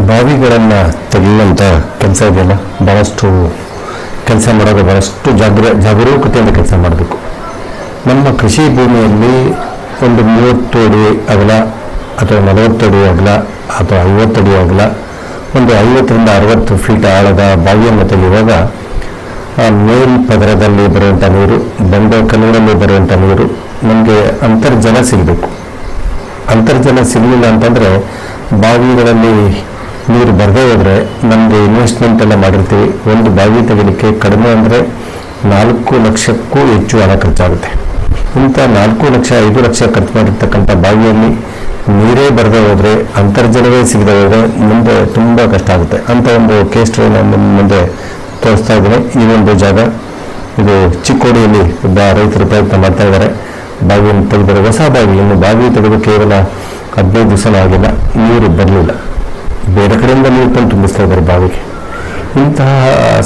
ಬಾವಿಗಳನ್ನು ತೆಗೆಯುವಂಥ ಕೆಲಸ ಇದೆಯಲ್ಲ, ಭಾಳಷ್ಟು ಕೆಲಸ ಮಾಡೋದು ಭಾಳಷ್ಟು ಜಾಗರೂಕತೆಯಿಂದ ಕೆಲಸ ಮಾಡಬೇಕು. ನಮ್ಮ ಕೃಷಿ ಭೂಮಿಯಲ್ಲಿ ಒಂದು 30 ಅಡಿ ಅಗಲ ಅಥವಾ 40 ಅಡಿ ಅಗಲ ಅಥವಾ 50 ಅಡಿ ಅಗಲ ಒಂದು 50ರಿಂದ 60 ಫೀಟ್ ಆಳದ ಬಾವಿಯನ್ನು ತೆಗೆಯುವಾಗ ಮೇಲ್ಪದರದಲ್ಲಿ ಬರುವಂಥ ನೀರು, ಬಂಡೆ ಕಲ್ಲುಗಳಲ್ಲಿ ಬರುವಂಥ ನೀರು ನಮಗೆ ಅಂತರ್ಜಲ ಸಿಗಬೇಕು. ಅಂತರ್ಜಲ ಸಿಗಲಿಲ್ಲ ಅಂತಂದರೆ ಬಾವಿಗಳಲ್ಲಿ ನೀರು ಬರದೇ ಹೋದರೆ ನಮಗೆ ಇನ್ವೆಸ್ಟ್ಮೆಂಟ್ ಎಲ್ಲ ಮಾಡಿರ್ತೀವಿ. ಒಂದು ಬಾವಿ ತೆಗೆಯಲಿಕ್ಕೆ ಕಡಿಮೆ ಅಂದರೆ 4 ಲಕ್ಷಕ್ಕೂ ಹೆಚ್ಚು ಹಣ ಖರ್ಚಾಗುತ್ತೆ. ಇಂಥ 4 ಲಕ್ಷ 5 ಲಕ್ಷ ಖರ್ಚು ಮಾಡಿರ್ತಕ್ಕಂಥ ಬಾವಿಯಲ್ಲಿ ನೀರೇ ಬರದೇ ಹೋದರೆ, ಅಂತರ್ಜಲವೇ ಸಿಗದೆ ಹೋದರೆ ಮುಂದೆ ತುಂಬ ಕಷ್ಟ ಆಗುತ್ತೆ. ಅಂಥ ಒಂದು ಕೇಸ್ ನಾನು ಮುಂದೆ ತೋರಿಸ್ತಾ ಇದ್ದೀನಿ. ಈ ಒಂದು ಜಾಗ ಇದು ಚಿಕ್ಕೋಡಿಯಲ್ಲಿ ಒಬ್ಬ ರೈತರು ಪ್ರಯತ್ನ ಮಾಡ್ತಾ ಇದ್ದಾರೆ. ಬಾವಿಯನ್ನು ತೆಗೆದರೆ ಹೊಸ ಬಾವಿ, ಇನ್ನು ಬಾವಿ ತೆಗೆದು ಕೇವಲ 15 ದಿವಸನೂ ಆಗಿಲ್ಲ, ನೀರು ಬರಲಿಲ್ಲ. ಬೇರೆ ಕಡೆಯಿಂದ ನೀರು ತಂದು ತುಂಬಿಸ್ತಾ ಇದ್ದಾರೆ ಬಾವಿಗೆ. ಇಂತಹ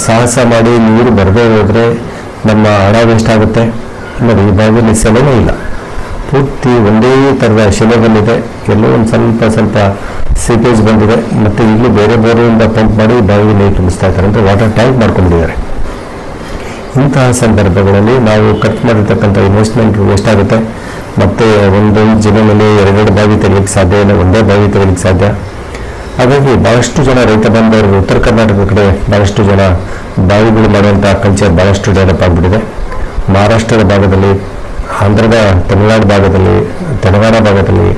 ಸಾಹಸ ಮಾಡಿ ನೀರು ಬರದೇ ಹೋದರೆ ನಮ್ಮ ಹಣ ವೇಸ್ಟ್ ಆಗುತ್ತೆ. ನೋಡಿ, ಈ ಬಾವಿಯಲ್ಲಿ ಸೆಲೆನೇ ಇಲ್ಲ, ಪೂರ್ತಿ ಒಂದೇ ಥರದ ಶಿಲೆ ಬಂದಿದೆ. ಎಲ್ಲೋ ಒಂದು ಸ್ವಲ್ಪ ಸೀಪೇಜ್ ಬಂದಿದೆ. ಮತ್ತು ಇಲ್ಲೂ ಬೇರೆ ಬೋರಿಂದ ಪಂಪ್ ಮಾಡಿ ಬಾವಿಗೆ ನೀರು ತುಂಬಿಸ್ತಾ ಇದ್ದಾರೆ, ಅಂದರೆ ವಾಟರ್ ಟ್ಯಾಂಕ್ ಮಾಡ್ಕೊಂಡಿದ್ದಾರೆ. ಇಂತಹ ಸಂದರ್ಭಗಳಲ್ಲಿ ನಾವು ಖರ್ಚು ಮಾಡಿರ್ತಕ್ಕಂಥ ಇನ್ವೆಸ್ಟ್ಮೆಂಟ್ ವೇಸ್ಟ್ ಆಗುತ್ತೆ. ಮತ್ತು ಒಂದು ಜಮೀನಲ್ಲಿ 2 ಬಾವಿ ತೆಗೆಯಲಿಕ್ಕೆ ಸಾಧ್ಯ ಇಲ್ಲ, ಒಂದೇ ಬಾವಿ ತೆಗೆಯಲಿಕ್ಕೆ ಸಾಧ್ಯ. ಹಾಗಾಗಿ ಭಾಳಷ್ಟು ಜನ ರೈತ ಬಾಂಧವರು ಉತ್ತರ ಕರ್ನಾಟಕ ಕಡೆ ಭಾಳಷ್ಟು ಜನ ಬಾವಿಗಳು ಮಾಡುವಂಥ ಕಲ್ಚರ್ ಭಾಳಷ್ಟು ಡೆವಲಪ್ ಆಗಿಬಿಟ್ಟಿದೆ. ಮಹಾರಾಷ್ಟ್ರದ ಭಾಗದಲ್ಲಿ, ಆಂಧ್ರದ ತಮಿಳುನಾಡು ಭಾಗದಲ್ಲಿ, ತೆಲಂಗಾಣ ಭಾಗದಲ್ಲಿ,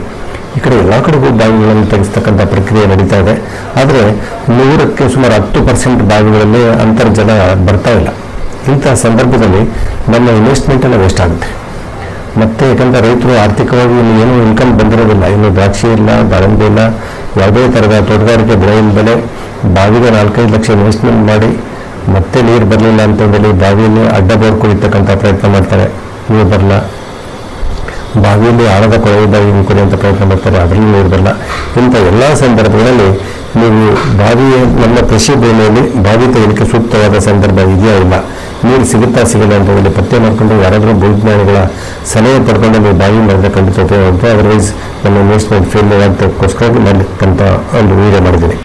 ಈ ಕಡೆ ಎಲ್ಲ ಕಡೆಗೂ ಬಾವಿಗಳನ್ನು ತೆಗೆಸ್ತಕ್ಕಂಥ ಪ್ರಕ್ರಿಯೆ ನಡೀತಾ ಇದೆ. ಆದರೆ 100ಕ್ಕೆ ಸುಮಾರು 10% ಬಾವಿಗಳಲ್ಲಿ ಅಂತರ್ಜಲ ಬರ್ತಾ ಇಲ್ಲ. ಇಂಥ ಸಂದರ್ಭದಲ್ಲಿ ನಮ್ಮ ಇನ್ವೆಸ್ಟ್ಮೆಂಟ್ ಎಲ್ಲ ವೇಸ್ಟ್ ಆಗುತ್ತೆ. ಮತ್ತು ಯಾಕಂದರೆ ರೈತರು ಆರ್ಥಿಕವಾಗಿ ಏನೂ ಇನ್ಕಮ್ ಬಂದಿರೋದಿಲ್ಲ, ಇನ್ನು ದ್ರಾಕ್ಷಿ ಇಲ್ಲ, ದಾಳಿಂಬೆ ಇಲ್ಲ, ಯಾವುದೇ ಥರದ ತೋಟಗಾರಿಕೆ ಬೆಳೆಯ ಬೆಲೆ ಬಾವಿಗೆ 4-5 ಲಕ್ಷ ಇನ್ವೆಸ್ಟ್ಮೆಂಟ್ ಮಾಡಿ ಮತ್ತೆ ನೀರು ಬರಲಿಲ್ಲ ಅಂತಂದೇಳಿ ಬಾವಿಯಲ್ಲಿ ಅಡ್ಡ ಬೋರ್ ಕುಡಿತಕ್ಕಂಥ ಪ್ರಯತ್ನ ಮಾಡ್ತಾರೆ, ನೀರು ಬರಲ್ಲ. ಬಾವಿಯಲ್ಲಿ ಆಳದ ಕೊಳವೆ ಬಾವಿ ಕುಡಿಯುವಂಥ ಪ್ರಯತ್ನ ಮಾಡ್ತಾರೆ, ಅದರಲ್ಲಿ ನೀರು ಬರಲ್ಲ. ಇಂಥ ಎಲ್ಲ ಸಂದರ್ಭಗಳಲ್ಲಿ ನೀವು ನಮ್ಮ ಕೃಷಿ ಭೂಮಿಯಲ್ಲಿ ಬಾವಿ ತೆಗೆಯಲಿಕ್ಕೆ ಸೂಕ್ತವಾದ ಸಂದರ್ಭ ಇದೆಯಾ ಇಲ್ಲ, ನೀರು ಸಿಗುತ್ತಾ ಸಿಗಲ್ಲ ಅಂತ ಹೇಳಿ ಪತ್ತೆ ಮಾಡಿಕೊಂಡು ಯಾರಾದರೂ ವಿಜ್ಞಾನಿಗಳ ಸಲಹೆ ಪಡ್ಕೊಂಡು ನೀವು ಬಾವಿ ಮಾಡಿದ್ರೆ ಖಂಡಿತ ಉಪಯೋಗ ಆಗುತ್ತೆ. ಅದರ್ವೈಸ್ ನಮ್ಮ ಇನ್ವೆಸ್ಟ್ಮೆಂಟ್ ಫೇಲ್ಯೂರ್ ಆಗ್ತಕ್ಕೋಸ್ಕರ ಮಾಡಲಿಕ್ಕಂತ ಒಂದು ವಿಡಿಯೋ ಮಾಡಿದ್ದೀನಿ.